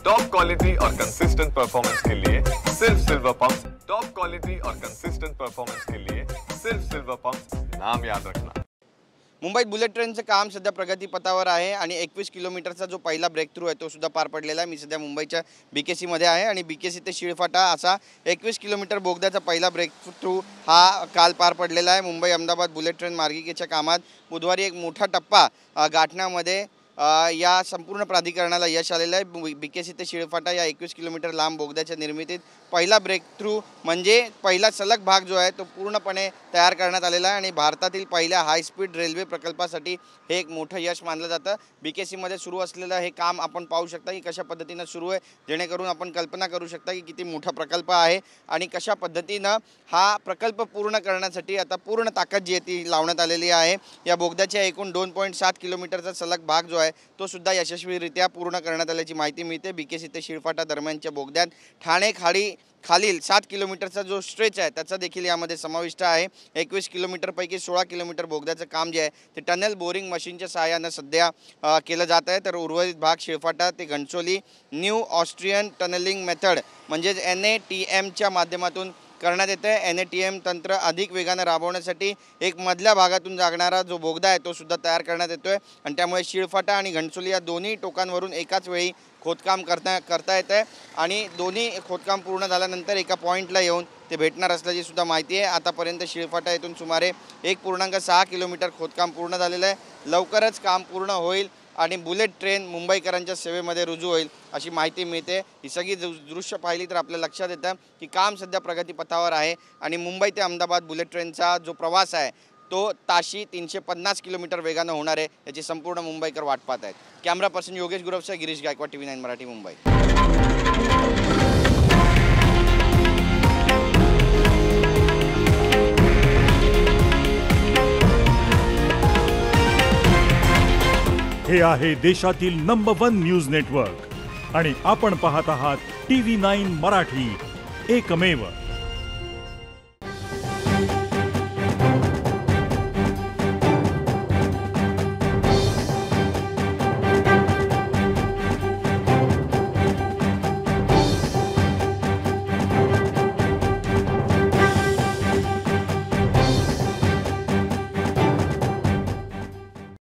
Top quality और consistent performance के लिए सिर्फ सिल्वर पंप्स। टॉप क्वालिटी और कंसिस्टेंट परफॉर्मेंस के लिए सिर्फ सिल्वर पंप्स, नाम याद रखना। मुंबईत बुलेट ट्रेनचं काम सध्या प्रगतीपथावर आहे आणि 21 किलोमीटरचा जो पहिला ब्रेक थ्रू आहे तो सुद्धा पार पडलेला आहे। मी सध्या मुंबईच्या BKC मध्ये आहे आणि BKC ते शिळफाटा असा 21 किलोमीटर बोगद्याचा पहिला ब्रेक थ्रू हा काल पार पडलेला आहे। मुंबई अहमदाबाद बुलेट ट्रेन मार्गिकेच्या कामात बुधवारी एक मोठा टप्पा गाठण्यामध्ये या संपूर्ण प्राधिकरणाला यश आलेलं आहे। BKC ते शिळफाटा या 21 किलोमीटर लांब बोगद्याच्या निर्मितीत पहिला ब्रेक थ्रू म्हणजे पहिला सलग भाग जो आहे तो पूर्णपणे तयार करण्यात आलेला आहे आणि भारतातील पहिल्या हाय स्पीड रेल्वे प्रकल्पासाठी हे एक मोठं यश मानलं जातं। BKC मध्ये सुरू असलेलं हे काम आपण पाहू शकता की कशा पद्धतीने सुरू आहे, जेणेकरून आपण कल्पना करू शकता की किती मोठा प्रकल्प आहे आणि कशा पद्धतीने हा प्रकल्प पूर्ण करण्यासाठी आता पूर्ण ताकद जी आहे ती लावण्यात आलेली आहे। या बोगद्याच्या एकूण 2.7 किलोमीटरचा सलग भाग जो आहे तो सुद्धा यशस्वीरित्या पूर्ण करण्यात आल्याची माहिती मिळते। BKC ते शिळफाटा दरम्यानच्या बोगद्यात ठाणे खालील 7 किलोमीटरचा जो स्ट्रेच आहे त्याचा देखील यामध्ये समाविष्ट आहे। 21 किलोमीटरपैकी 16 किलोमीटर बोगद्याचं काम जे आहे ते टनल बोरिंग मशीनच्या सहाय्याने सध्या केलं जात आहे, तर उर्वरित भाग शिळफाटा ते Ghansoli new Austrian tunnelling method म्हणजेच NATM माध्यमातून करण्यात येते। NATM तंत्र अधिक वेगाने राबवण्यासाठी एक मधल्या भागातून जाणारा जो बोगदा आहे तो सुद्धा तयार करण्यात येतोय आणि त्यामुळे शिळफाटा आणि घणसोली या दोन्ही टोकांवरून एकाच वेळी खोदकाम करता येते आणि दोन्ही खोदकाम पूर्ण झाल्यानंतर एका पॉइंटला येऊन ते भेटणार असल्याची सुद्धा माहिती आहे। आतापर्यंत शिळफाटा येथून सुमारे 1.6 किलोमीटर खोदकाम पूर्ण झालेलं आहे। लवकरच काम पूर्ण होईल आणि बुलेट ट्रेन मुंबईकरांच्या सेवेमध्ये रुजू होईल अशी माहिती मिळते। ही सगळी दृश्य पाहिली तर आपल्या लक्षात येतं की काम सध्या प्रगतीपथावर आहे आणि मुंबई ते अहमदाबाद बुलेट ट्रेनचा जो प्रवास आहे तो ताशी 350 किलोमीटर वेगाने होणार आहे, याची संपूर्ण मुंबईकर वाट पाहत आहेत। कॅमेरा पर्सन योगेश गुरवसह गिरीश गायकवाड, TV9 मराठी, मुंबई। हे आहे देशातील नंबर 1 न्यूज नेटवर्क आणि आपण पाहत आहात TV9 मराठी, एकमेव।